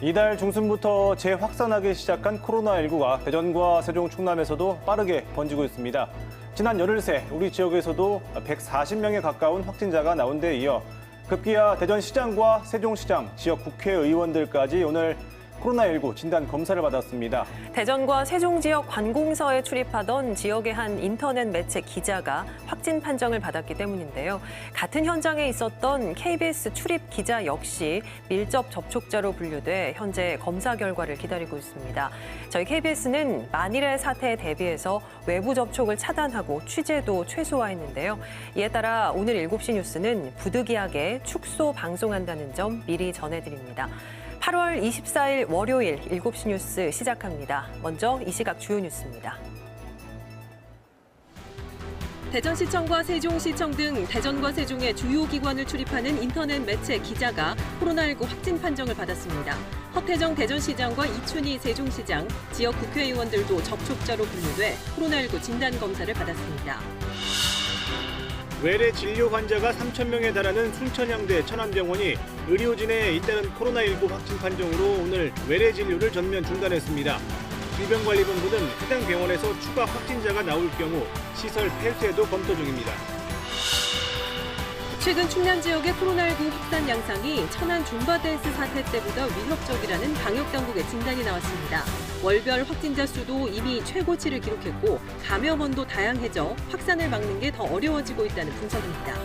이달 중순부터 재확산하기 시작한 코로나19가 대전과 세종, 충남에서도 빠르게 번지고 있습니다. 지난 열흘 새 우리 지역에서도 140명에 가까운 확진자가 나온 데 이어 급기야 대전시장과 세종시장, 지역 국회의원들까지 오늘 코로나19 진단 검사를 받았습니다. 대전과 세종 지역 관공서에 출입하던 지역의 한 인터넷 매체 기자가 확진 판정을 받았기 때문인데요. 같은 현장에 있었던 KBS 출입 기자 역시 밀접 접촉자로 분류돼 현재 검사 결과를 기다리고 있습니다. 저희 KBS는 만일의 사태에 대비해서 외부 접촉을 차단하고 취재도 최소화했는데요. 이에 따라 오늘 7시 뉴스는 부득이하게 축소 방송한다는 점 미리 전해드립니다. 8월 24일 월요일 7시 뉴스 시작합니다. 먼저 이 시각 주요 뉴스입니다. 대전시청과 세종시청 등 대전과 세종의 주요 기관을 출입하는 인터넷 매체 기자가 코로나19 확진 판정을 받았습니다. 허태정 대전시장과 이춘희 세종시장, 지역 국회의원들도 접촉자로 분류돼 코로나19 진단 검사를 받았습니다. 외래 진료 환자가 3,000명에 달하는 순천향대 천안병원이 의료진의 잇따른 코로나19 확진 판정으로 오늘 외래 진료를 전면 중단했습니다. 질병관리본부는 해당 병원에서 추가 확진자가 나올 경우 시설 폐쇄도 검토 중입니다. 최근 충남 지역의 코로나19 확산 양상이 천안 줌바댄스 사태 때보다 위협적이라는 방역당국의 진단이 나왔습니다. 월별 확진자 수도 이미 최고치를 기록했고 감염원도 다양해져 확산을 막는 게 더 어려워지고 있다는 분석입니다.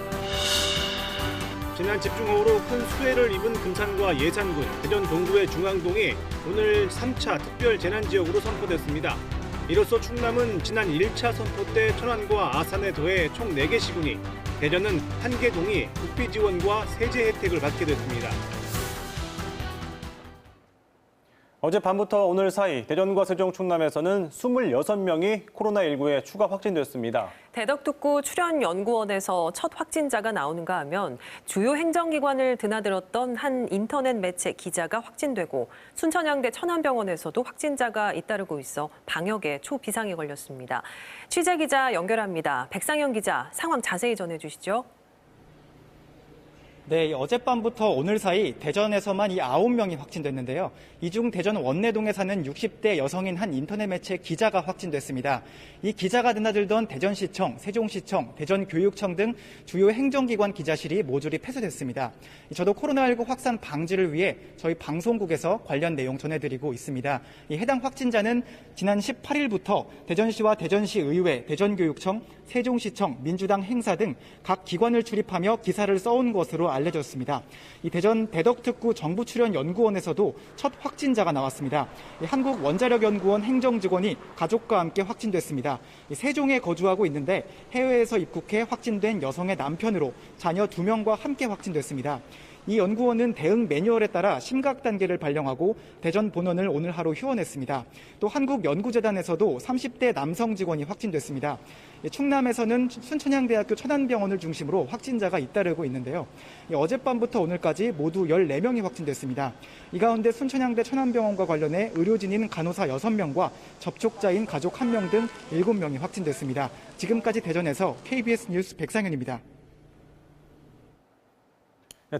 지난 집중호우로 큰 수해를 입은 금산과 예산군, 대전 동구의 중앙동이 오늘 3차 특별 재난지역으로 선포됐습니다. 이로써 충남은 지난 1차 선포 때 천안과 아산에 더해 총 4개 시군이, 대전은 1개 동이 국비 지원과 세제 혜택을 받게 됐습니다. 어젯밤부터 오늘 사이 대전과 세종, 충남에서는 26명이 코로나19에 추가 확진됐습니다. 대덕특구 출연연구원에서 첫 확진자가 나오는가 하면 주요 행정기관을 드나들었던 한 인터넷 매체 기자가 확진되고 순천향대 천안병원에서도 확진자가 잇따르고 있어 방역에 초비상이 걸렸습니다. 취재기자 연결합니다. 백상현 기자, 상황 자세히 전해주시죠. 네, 어젯밤부터 오늘 사이 대전에서만 9명이 확진됐는데요. 이 중 대전 원내동에 사는 60대 여성인 한 인터넷 매체 기자가 확진됐습니다. 이 기자가 드나들던 대전시청, 세종시청, 대전교육청 등 주요 행정기관 기자실이 모조리 폐쇄됐습니다. 저도 코로나19 확산 방지를 위해 저희 방송국에서 관련 내용 전해드리고 있습니다. 이 해당 확진자는 지난 18일부터 대전시와 대전시의회, 대전교육청, 세종시청, 민주당 행사 등 각 기관을 출입하며 기사를 써온 것으로 알려졌습니다. 이 대전 대덕특구 정부출연연구원에서도 첫 확진자가 나왔습니다. 한국원자력연구원 행정직원이 가족과 함께 확진됐습니다. 세종에 거주하고 있는데 해외에서 입국해 확진된 여성의 남편으로 자녀 2명과 함께 확진됐습니다. 이 연구원은 대응 매뉴얼에 따라 심각 단계를 발령하고 대전 본원을 오늘 하루 휴원했습니다. 또 한국연구재단에서도 30대 남성 직원이 확진됐습니다. 충남에서는 순천향대학교 천안병원을 중심으로 확진자가 잇따르고 있는데요. 어젯밤부터 오늘까지 모두 14명이 확진됐습니다. 이 가운데 순천향대 천안병원과 관련해 의료진인 간호사 6명과 접촉자인 가족 1명 등 7명이 확진됐습니다. 지금까지 대전에서 KBS 뉴스 백상현입니다.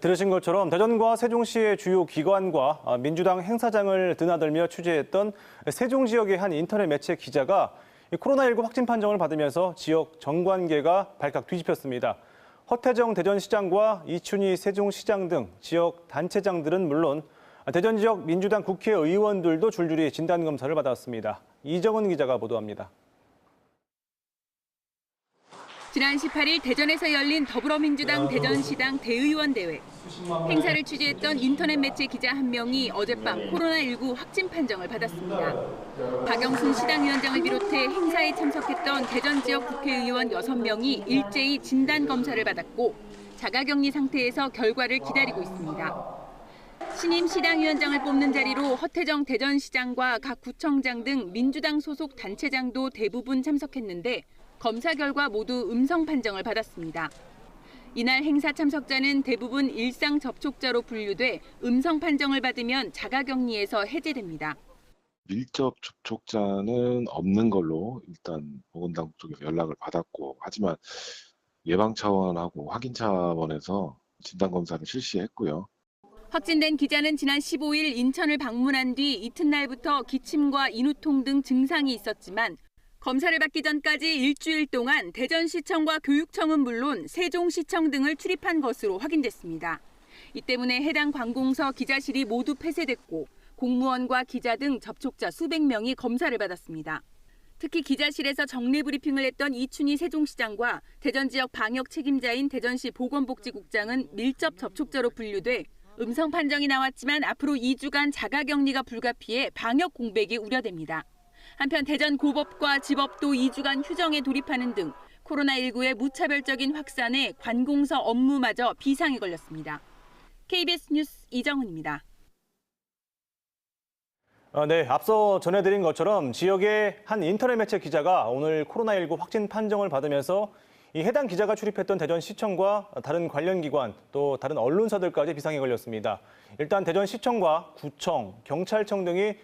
들으신 것처럼 대전과 세종시의 주요 기관과 민주당 행사장을 드나들며 취재했던 세종 지역의 한 인터넷 매체 기자가 코로나19 확진 판정을 받으면서 지역 정관계가 발칵 뒤집혔습니다. 허태정 대전시장과 이춘희 세종시장 등 지역 단체장들은 물론 대전 지역 민주당 국회의원들도 줄줄이 진단검사를 받았습니다. 이정은 기자가 보도합니다. 지난 18일 대전에서 열린 더불어민주당 대전시당 대의원 대회. 행사를 취재했던 인터넷 매체 기자 1명이 어젯밤 코로나19 확진 판정을 받았습니다. 박영순 시당위원장을 비롯해 행사에 참석했던 대전 지역 국회의원 6명이 일제히 진단검사를 받았고 자가격리 상태에서 결과를 기다리고 있습니다. 신임 시당위원장을 뽑는 자리로 허태정 대전시장과 각 구청장 등 민주당 소속 단체장도 대부분 참석했는데 검사 결과 모두 음성 판정을 받았습니다. 이날 행사 참석자는 대부분 일상 접촉자로 분류돼 음성 판정을 받으면 자가격리에서 해제됩니다. 밀접 접촉자는 없는 걸로 일단 보건당국 쪽에서 연락을 받았고, 하지만 예방 차원하고 확인 차원에서 진단검사를 실시했고요. 확진된 기자는 지난 15일 인천을 방문한 뒤 이튿날부터 기침과 인후통 등 증상이 있었지만 검사를 받기 전까지 일주일 동안 대전시청과 교육청은 물론 세종시청 등을 출입한 것으로 확인됐습니다. 이 때문에 해당 관공서 기자실이 모두 폐쇄됐고 공무원과 기자 등 접촉자 수백 명이 검사를 받았습니다. 특히 기자실에서 정례 브리핑을 했던 이춘희 세종시장과 대전 지역 방역 책임자인 대전시 보건복지국장은 밀접 접촉자로 분류돼 음성 판정이 나왔지만 앞으로 2주간 자가격리가 불가피해 방역 공백이 우려됩니다. 한편 대전 고법과 지법도 2주간 휴정에 돌입하는 등 코로나19의 무차별적인 확산에 관공서 업무마저 비상이 걸렸습니다. KBS 뉴스 이정훈입니다. 네, 앞서 전해드린 것처럼 지역의 한 인터넷 매체 기자가 오늘 코로나19 확진 판정을 받으면서 이 해당 기자가 출입했던 대전시청과 다른 관련 기관 또 다른 언론사들까지 비상이 걸렸습니다. 일단 대전시청과 구청, 경찰청 등이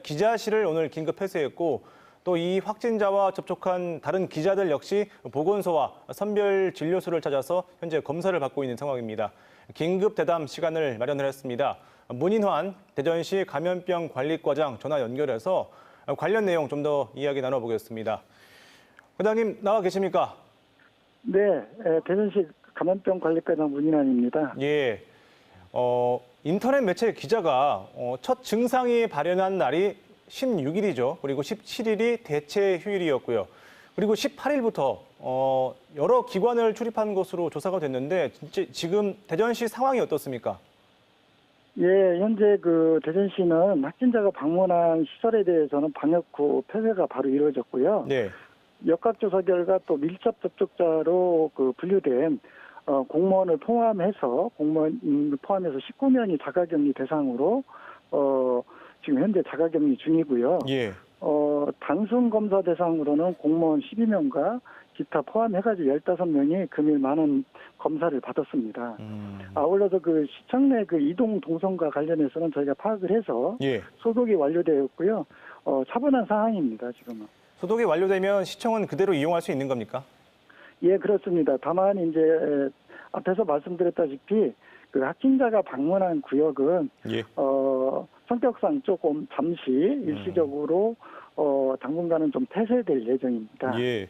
기자실을 오늘 긴급 폐쇄했고 또 이 확진자와 접촉한 다른 기자들 역시 보건소와 선별진료소를 찾아서 현재 검사를 받고 있는 상황입니다. 긴급 대담 시간을 마련을 했습니다. 문인환 대전시 감염병 관리과장 전화 연결해서 관련 내용 좀 더 이야기 나눠보겠습니다. 과장님 나와 계십니까? 네, 대전시 감염병 관리과장 문인환입니다. 예, 인터넷 매체 기자가 첫 증상이 발현한 날이 16일이죠. 그리고 17일이 대체 휴일이었고요. 그리고 18일부터 여러 기관을 출입한 것으로 조사가 됐는데 지금 대전시 상황이 어떻습니까? 예, 현재 그 대전시는 확진자가 방문한 시설에 대해서는 방역 후 폐쇄가 바로 이루어졌고요. 네. 역학조사 결과 또 밀접 접촉자로 그 분류된 공무원을 포함해서 19명이 자가격리 대상으로 지금 현재 자가격리 중이고요. 예. 단순 검사 대상으로는 공무원 12명과 기타 포함해가지고 15명이 금일 많은 검사를 받았습니다. 아울러서 그 시청 내 그 이동 동선과 관련해서는 저희가 파악을 해서 예. 소독이 완료되었고요. 차분한 상황입니다, 지금은. 소독이 완료되면 시청은 그대로 이용할 수 있는 겁니까? 예, 그렇습니다. 다만 이제 앞에서 말씀드렸다시피 그 확진자가 방문한 구역은 예. 성격상 조금 잠시 일시적으로 당분간은 좀 폐쇄될 예정입니다. 예.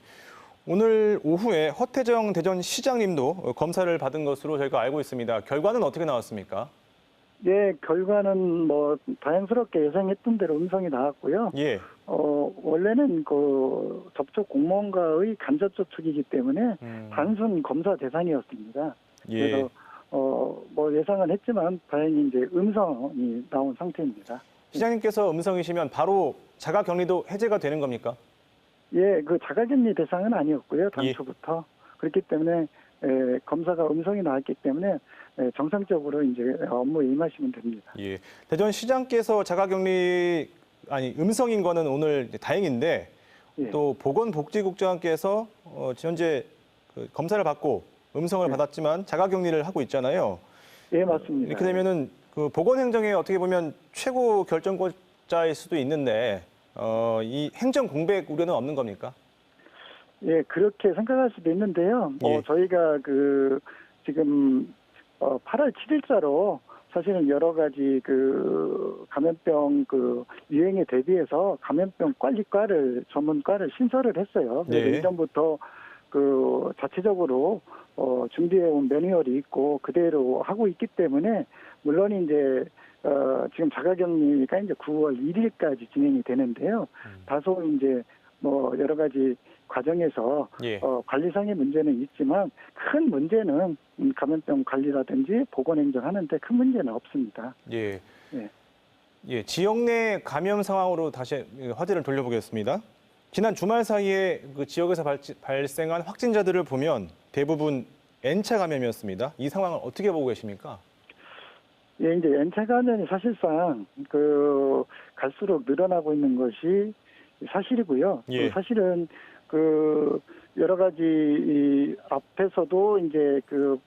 오늘 오후에 허태정 대전시장님도 검사를 받은 것으로 저희가 알고 있습니다. 결과는 어떻게 나왔습니까? 예, 결과는 뭐 다행스럽게 예상했던 대로 음성이 나왔고요. 예. 원래는 그 접촉 공무원과의 간접 접촉이기 때문에 단순 검사 대상이었습니다. 예. 그래서 뭐 예상은 했지만 다행히 이제 음성이 나온 상태입니다. 시장님께서 음성이시면 바로 자가격리도 해제가 되는 겁니까? 예, 그 자가격리 대상은 아니었고요. 당초부터. 그렇기 때문에 검사가 음성이 나왔기 때문에 정상적으로 이제 업무에 임하시면 됩니다. 예. 대전시장께서 음성인 거는 오늘 다행인데 예. 또 보건복지국장께서 현재 그 검사를 받고 음성을 받았지만 자가격리를 하고 있잖아요. 예, 맞습니다. 이렇게 되면은 그 보건행정의 어떻게 보면 최고 결정권자일 수도 있는데 이 행정 공백 우려는 없는 겁니까? 예, 그렇게 생각할 수도 있는데요. 예. 저희가 그 지금 8월 7일자로 사실은 여러 가지 그 감염병 그 유행에 대비해서 감염병 관리과를 전문과를 신설을 했어요. 네. 이전부터 그 자체적으로 준비해온 매뉴얼이 있고 그대로 하고 있기 때문에 물론 이제 지금 자가격리가 이제 9월 1일까지 진행이 되는데요. 다소 이제 뭐 여러 가지 과정에서 예. 관리상의 문제는 있지만 큰 문제는 감염병 관리라든지 보건행정하는데 큰 문제는 없습니다. 예. 예. 예, 지역 내 감염 상황으로 다시 화제를 돌려보겠습니다. 지난 주말 사이에 그 지역에서 발생한 확진자들을 보면 대부분 N차 감염이었습니다. 이 상황을 어떻게 보고 계십니까? 예, 이제 N차 감염이 사실상 그 갈수록 늘어나고 있는 것이 사실이고요. 예. 사실은 그 여러 가지 이 앞에서도 이제 그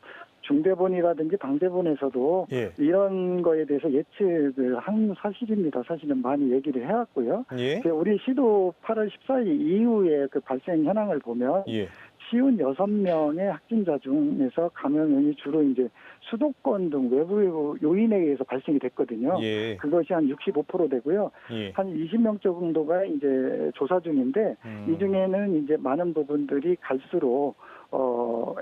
중대본이라든지 당대본에서도 예. 이런 거에 대해서 예측을 한 사실입니다. 사실은 많이 얘기를 해왔고요. 예. 우리 시도 8월 14일 이후에 그 발생 현황을 보면 예. 56명의 확진자 중에서 감염이 주로 이제 수도권 등 외부 요인에 의해서 발생이 됐거든요. 예. 그것이 한 65% 되고요. 예. 한 20명 정도가 이제 조사 중인데 이 중에는 이제 많은 부분들이 갈수록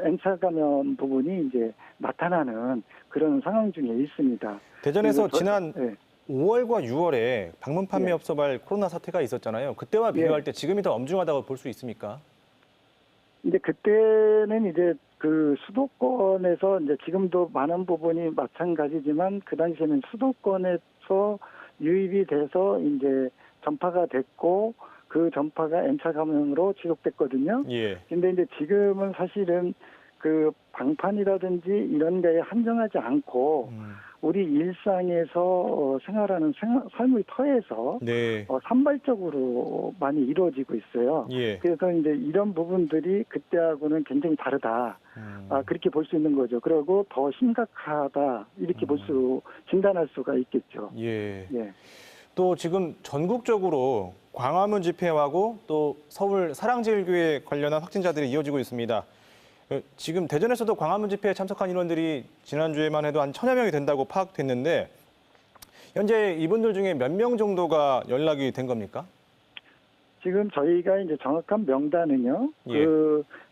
N차 감염 부분이 이제 나타나는 그런 상황 중에 있습니다. 대전에서 지난 네. 5월과 6월에 방문 판매 업소발 코로나 사태가 있었잖아요. 그때와 비교할 때 지금이 더 엄중하다고 볼 수 있습니까? 근데 그때는 이제 그 수도권에서 이제 지금도 많은 부분이 마찬가지지만 그 당시에는 수도권에서 유입이 돼서 이제 전파가 됐고 그 전파가 N차 감염으로 지속됐거든요. 예. 근데 이제 지금은 사실은 그 방판이라든지 이런 데에 한정하지 않고 우리 일상에서 생활하는 삶의 터에서 네. 산발적으로 많이 이루어지고 있어요. 예. 그래서 이제 이런 부분들이 그때하고는 굉장히 다르다. 그렇게 볼 수 있는 거죠. 그리고 더 심각하다 이렇게 진단할 수가 있겠죠. 예. 예. 또 지금 전국적으로 광화문 집회하고 또 서울 사랑제일교회 관련한 확진자들이 이어지고 있습니다. 지금 대전에서도 광화문 집회에 참석한 인원들이 지난주에만 해도 한 1000여 명이 된다고 파악됐는데 현재 이분들 중에 몇 명 정도가 연락이 된 겁니까? 지금 저희가 이제 정확한 명단은요. 예.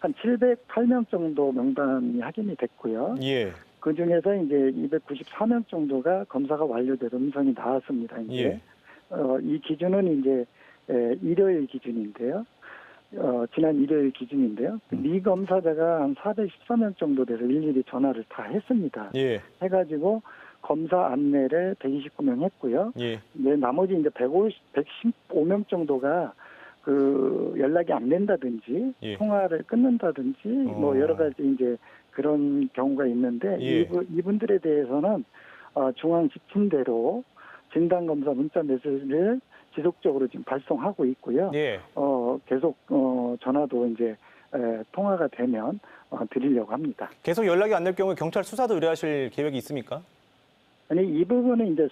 한 708명 정도 명단이 확인이 됐고요. 예. 그 중에서 이제 294명 정도가 검사가 완료돼서 음성이 나왔습니다. 이제 예. 이 기준은 이제 일요일 기준인데요. 지난 일요일 기준인데요. 미검사자가 한 414명 정도 돼서 일일이 전화를 다 했습니다. 예. 해가지고 검사 안내를 129명 했고요. 예. 네, 나머지 이제 115명 정도가 그 연락이 안 된다든지 예. 통화를 끊는다든지 뭐 여러 가지 이제 그런 경우가 있는데 예. 이분들에 대해서는 중앙 지침대로 진단검사 문자 메시지를 지속적으로 지금 발송하고 있고요. 예. 계속 전화도 이제 통화가 되면 드리려고 합니다. 계속 연락이 안 될 경우에 경찰 수사도 의뢰하실 계획이 있습니까? 아니 이 부분은 이제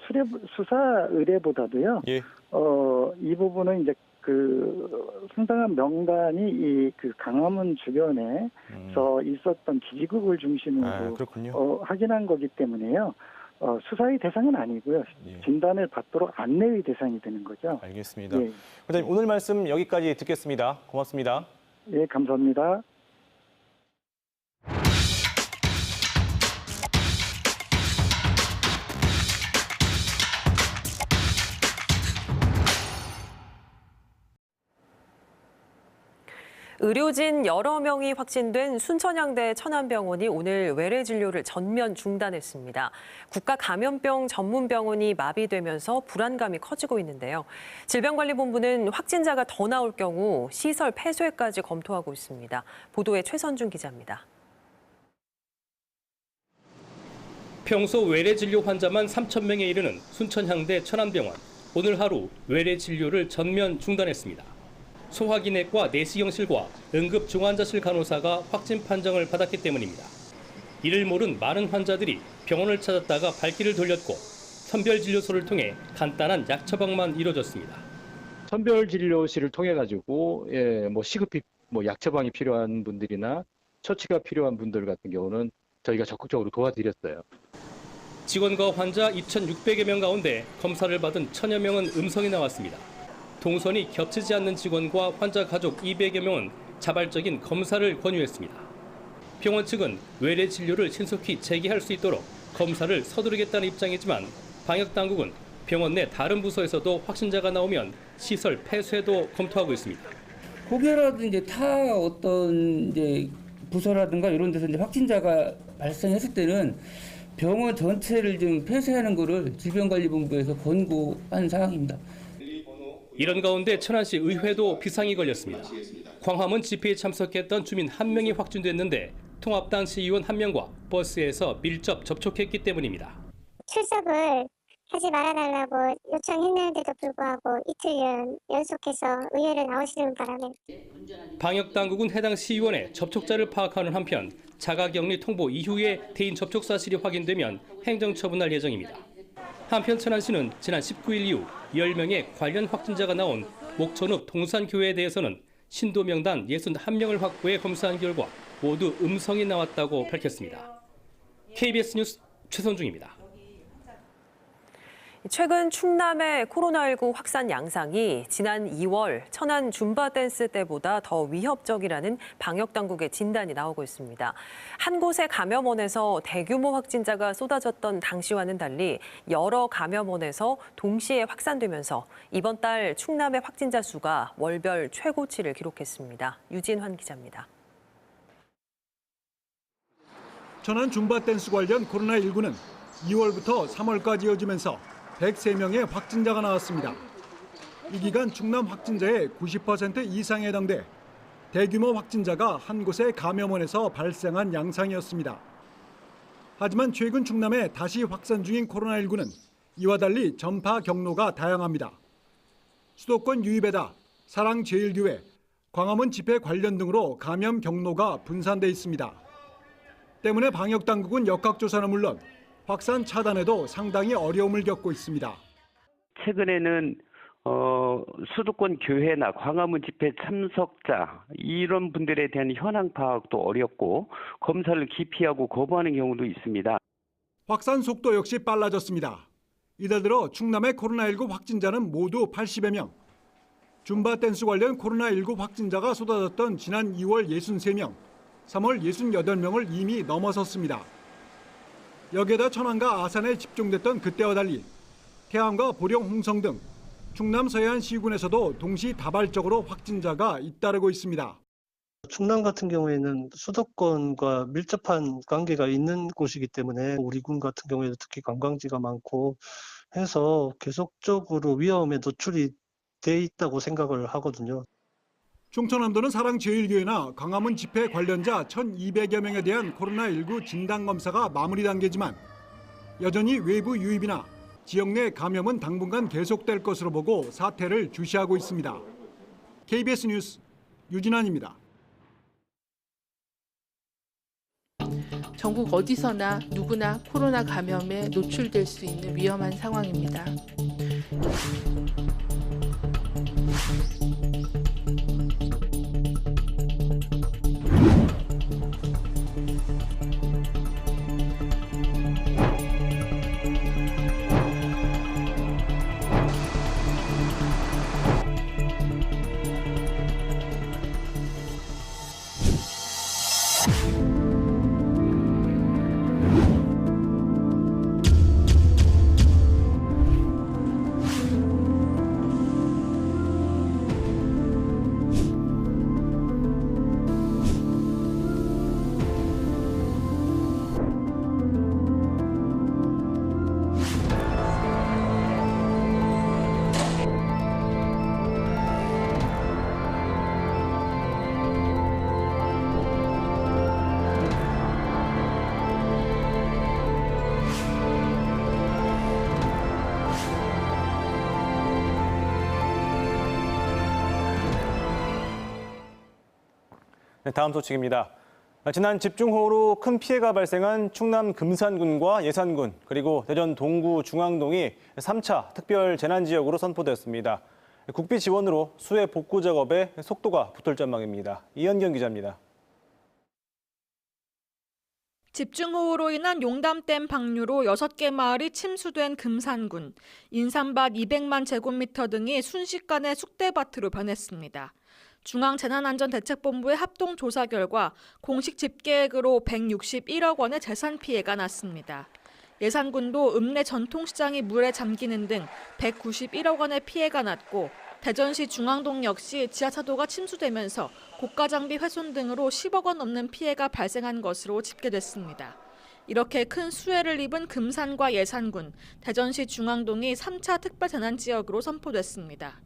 수사 의뢰보다도요. 예. 이 부분은 이제 그 상당한 명단이 이 그 강화문 주변에서 있었던 기지국을 중심으로 그렇군요. 확인한 거기 때문에요. 수사의 대상은 아니고요. 예. 진단을 받도록 안내의 대상이 되는 거죠. 알겠습니다. 예. 원장님 오늘 말씀 여기까지 듣겠습니다. 고맙습니다. 예, 감사합니다. 의료진 여러 명이 확진된 순천향대 천안병원이 오늘 외래 진료를 전면 중단했습니다. 국가감염병 전문병원이 마비되면서 불안감이 커지고 있는데요. 질병관리본부는 확진자가 더 나올 경우 시설 폐쇄까지 검토하고 있습니다. 보도에 최선준 기자입니다. 평소 외래 진료 환자만 3,000명에 이르는 순천향대 천안병원. 오늘 하루 외래 진료를 전면 중단했습니다. 소화기내과 내시경실과 응급중환자실 간호사가 확진 판정을 받았기 때문입니다. 이를 모른 많은 환자들이 병원을 찾았다가 발길을 돌렸고 선별진료소를 통해 간단한 약 처방만 이뤄졌습니다. 선별진료실을 통해 가지고 시급히 약 처방이 필요한 분들이나 처치가 필요한 분들 같은 경우는 저희가 적극적으로 도와드렸어요. 직원과 환자 2,600여 명 가운데 검사를 받은 1,000여 명은 음성이 나왔습니다. 동선이 겹치지 않는 직원과 환자 가족 200여 명은 자발적인 검사를 권유했습니다. 병원 측은 외래 진료를 신속히 재개할 수 있도록 검사를 서두르겠다는 입장이지만 방역당국은 병원 내 다른 부서에서도 확진자가 나오면 시설 폐쇄도 검토하고 있습니다. 혹여라도 타 어떤 부서라든가 이런 데서 확진자가 발생했을 때는 병원 전체를 좀 폐쇄하는 것을 질병관리본부에서 권고한 사항입니다. 이런 가운데 천안시 의회도 비상이 걸렸습니다. 광화문 집회에 참석했던 주민 1명이 확진됐는데 통합당 시의원 1명과 버스에서 밀접 접촉했기 때문입니다. 출석을 하지 말아달라고 요청했는데도 불구하고 이틀 연속해서 의회를 나오시는 바람에 방역당국은 해당 시의원의 접촉자를 파악하는 한편 자가격리 통보 이후에 대인 접촉 사실이 확인되면 행정처분할 예정입니다. 한편 천안시는 지난 19일 이후 10명의 관련 확진자가 나온 목천읍 동산교회에 대해서는 신도 명단 61명을 확보해 검사한 결과 모두 음성이 나왔다고 밝혔습니다. KBS 뉴스 최선중입니다. 최근 충남의 코로나19 확산 양상이 지난 2월 천안 줌바 댄스 때보다 더 위협적이라는 방역당국의 진단이 나오고 있습니다. 한 곳의 감염원에서 대규모 확진자가 쏟아졌던 당시와는 달리 여러 감염원에서 동시에 확산되면서 이번 달 충남의 확진자 수가 월별 최고치를 기록했습니다. 유진환 기자입니다. 천안 줌바 댄스 관련 코로나19는 2월부터 3월까지 이어지면서 103명의 확진자가 나왔습니다. 이 기간 충남 확진자의 90% 이상에 해당돼 대규모 확진자가 한 곳의 감염원에서 발생한 양상이었습니다. 하지만 최근 충남에 다시 확산 중인 코로나19는 이와 달리 전파 경로가 다양합니다. 수도권 유입에다 사랑제일교회, 광화문 집회 관련 등으로 감염 경로가 분산돼 있습니다. 때문에 방역당국은 역학조사는 물론 확산 차단에도 상당히 어려움을 겪고 있습니다. 최근에는 수도권 교회나 광화문 집회 참석자 이런 분들에 대한 현황 파악도 어렵고 검사를 기피하고 거부하는 경우도 있습니다. 확산 속도 역시 빨라졌습니다. 이달 들어 충남의 코로나19 확진자는 모두 80여 명. 줌바 댄스 관련 코로나19 확진자가 쏟아졌던 지난 2월 63명, 3월 68명을 이미 넘어섰습니다. 여기에다 천안과 아산에 집중됐던 그때와 달리 태안과 보령, 홍성 등 충남 서해안 시군에서도 동시다발적으로 확진자가 잇따르고 있습니다. 충남 같은 경우에는 수도권과 밀접한 관계가 있는 곳이기 때문에 우리 군 같은 경우에도 특히 관광지가 많고 해서 계속적으로 위험에 노출이 돼 있다고 생각을 하거든요. 충청남도는 사랑제일교회나 광화문 집회 관련자 1,200여 명에 대한 코로나19 진단검사가 마무리 단계지만 여전히 외부 유입이나 지역 내 감염은 당분간 계속될 것으로 보고 사태를 주시하고 있습니다. KBS 뉴스 유진환입니다. 전국 어디서나 누구나 코로나 감염에 노출될 수 있는 위험한 상황입니다. 네, 다음 소식입니다. 지난 집중호우로 큰 피해가 발생한 충남 금산군과 예산군 그리고 대전 동구 중앙동이 3차 특별 재난지역으로 선포됐습니다. 국비 지원으로 수해 복구 작업에 속도가 붙을 전망입니다. 이현경 기자입니다. 집중호우로 인한 용담댐 방류로 6개 마을이 침수된 금산군, 인삼밭 200만 제곱미터 등이 순식간에 쑥대밭으로 변했습니다. 중앙재난안전대책본부의 합동조사 결과 공식 집계액으로 161억 원의 재산 피해가 났습니다. 예산군도 읍내 전통시장이 물에 잠기는 등 191억 원의 피해가 났고 대전시 중앙동 역시 지하차도가 침수되면서 고가장비 훼손 등으로 10억 원 넘는 피해가 발생한 것으로 집계됐습니다. 이렇게 큰 수해를 입은 금산과 예산군, 대전시 중앙동이 3차 특별재난지역으로 선포됐습니다.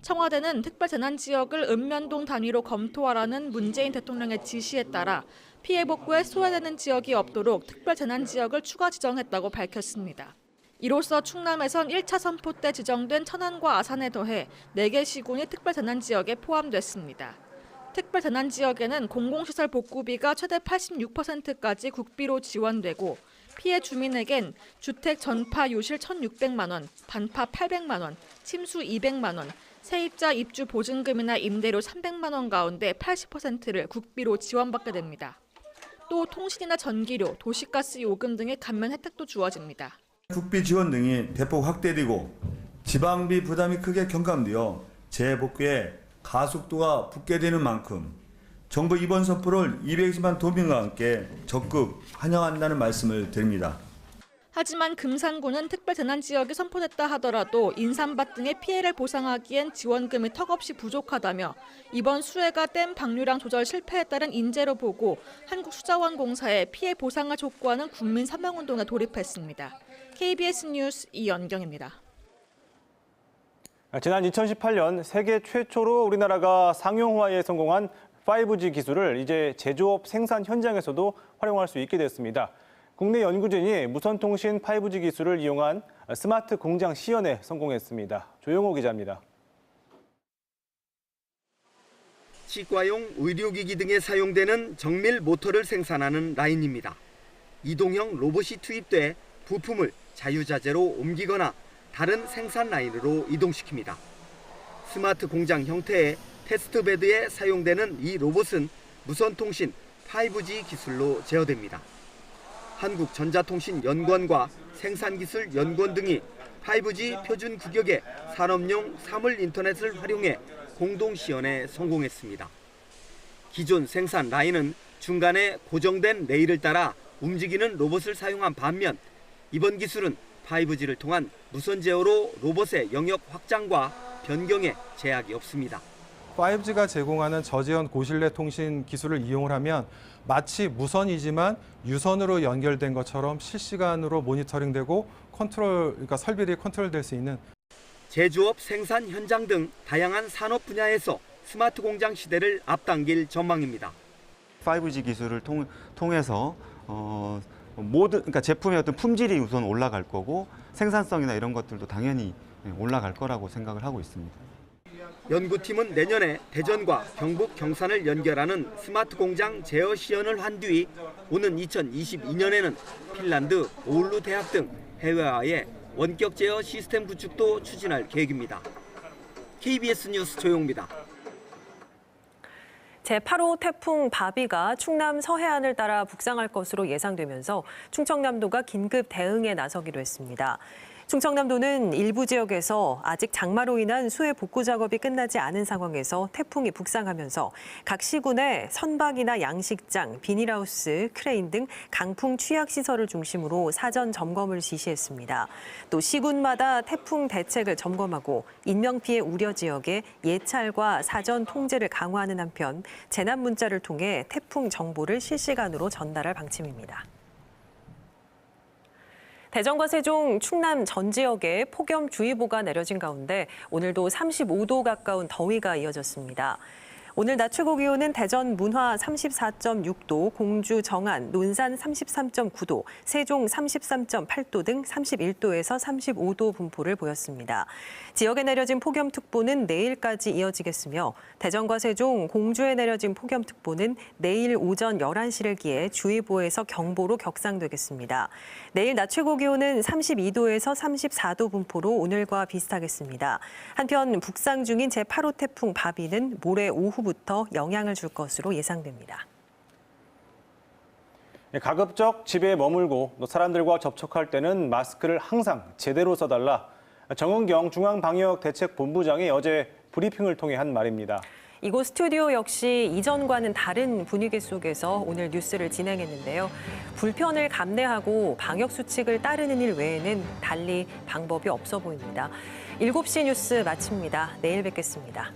청와대는 특별재난지역을 읍면동 단위로 검토하라는 문재인 대통령의 지시에 따라 피해 복구에 소외되는 지역이 없도록 특별재난지역을 추가 지정했다고 밝혔습니다. 이로써 충남에선 1차 선포 때 지정된 천안과 아산에 더해 4개 시군이 특별재난지역에 포함됐습니다. 특별재난지역에는 공공시설 복구비가 최대 86%까지 국비로 지원되고 피해 주민에겐 주택 전파 요실 1,600만 원, 반파 800만 원, 침수 200만 원, 세입자 입주 보증금이나 임대료 300만 원 가운데 80%를 국비로 지원받게 됩니다. 또 통신이나 전기료, 도시가스 요금 등의 감면 혜택도 주어집니다. 국비 지원 등이 대폭 확대되고 지방비 부담이 크게 경감되어 재복구에 가속도가 붙게 되는 만큼 정부 이번 선포를 220만 도민과 함께 적극 환영한다는 말씀을 드립니다. 하지만 금산군은 특별재난지역이 선포됐다 하더라도 인삼밭 등의 피해를 보상하기엔 지원금이 턱없이 부족하다며 이번 수해가 댐 방류량 조절 실패에 따른 인재로 보고 한국수자원공사에 피해 보상을 촉구하는 국민 서명운동에 돌입했습니다. KBS 뉴스 이연경입니다. 지난 2018년 세계 최초로 우리나라가 상용화에 성공한 5G 기술을 이제 제조업 생산 현장에서도 활용할 수 있게 됐습니다. 국내 연구진이 무선통신 5G 기술을 이용한 스마트 공장 시연에 성공했습니다. 조영호 기자입니다. 치과용 의료기기 등에 사용되는 정밀 모터를 생산하는 라인입니다. 이동형 로봇이 투입돼 부품을 자유자재로 옮기거나 다른 생산 라인으로 이동시킵니다. 스마트 공장 형태의 테스트베드에 사용되는 이 로봇은 무선통신 5G 기술로 제어됩니다. 한국전자통신연구원과 생산기술연구원 등이 5G 표준 규격의 산업용 사물 인터넷을 활용해 공동 시연에 성공했습니다. 기존 생산 라인은 중간에 고정된 레일을 따라 움직이는 로봇을 사용한 반면 이번 기술은 5G를 통한 무선 제어로 로봇의 영역 확장과 변경에 제약이 없습니다. 5G가 제공하는 저지연 고신뢰 통신 기술을 이용을 하면 마치 무선이지만 유선으로 연결된 것처럼 실시간으로 모니터링되고 그러니까 설비들이 컨트롤될 수 있는 제조업 생산 현장 등 다양한 산업 분야에서 스마트 공장 시대를 앞당길 전망입니다. 5G 기술을 통해서 그러니까 제품의 어떤 품질이 우선 올라갈 거고 생산성이나 이런 것들도 당연히 올라갈 거라고 생각을 하고 있습니다. 연구팀은 내년에 대전과 경북 경산을 연결하는 스마트 공장 제어 시연을 한 뒤 오는 2022년에는 핀란드, 오울루 대학 등 해외와의 원격 제어 시스템 구축도 추진할 계획입니다. KBS 뉴스 조용입니다. 제8호 태풍 바비가 충남 서해안을 따라 북상할 것으로 예상되면서 충청남도가 긴급 대응에 나서기로 했습니다. 충청남도는 일부 지역에서 아직 장마로 인한 수해 복구 작업이 끝나지 않은 상황에서 태풍이 북상하면서 각 시군의 선박이나 양식장, 비닐하우스, 크레인 등 강풍 취약 시설을 중심으로 사전 점검을 지시했습니다. 또 시군마다 태풍 대책을 점검하고 인명피해 우려 지역에 예찰과 사전 통제를 강화하는 한편 재난 문자를 통해 태풍 정보를 실시간으로 전달할 방침입니다. 대전과 세종, 충남 전 지역에 폭염주의보가 내려진 가운데 오늘도 35도 가까운 더위가 이어졌습니다. 오늘 낮 최고 기온은 대전 문화 34.6도, 공주 정안, 논산 33.9도, 세종 33.8도 등 31도에서 35도 분포를 보였습니다. 지역에 내려진 폭염특보는 내일까지 이어지겠으며 대전과 세종, 공주에 내려진 폭염특보는 내일 오전 11시를 기해 주의보에서 경보로 격상되겠습니다. 내일 낮 최고 기온은 32도에서 34도 분포로 오늘과 비슷하겠습니다. 한편 북상 중인 제8호 태풍 바비는 모레 오후부터 영향을 줄 것으로 예상됩니다. 가급적 집에 머물고 또 사람들과 접촉할 때는 마스크를 항상 제대로 써달라. 정은경 중앙방역대책본부장이 어제 브리핑을 통해 한 말입니다. 이곳 스튜디오 역시 이전과는 다른 분위기 속에서 오늘 뉴스를 진행했는데요. 불편을 감내하고 방역 수칙을 따르는 일 외에는 달리 방법이 없어 보입니다. 7시 뉴스 마칩니다. 내일 뵙겠습니다.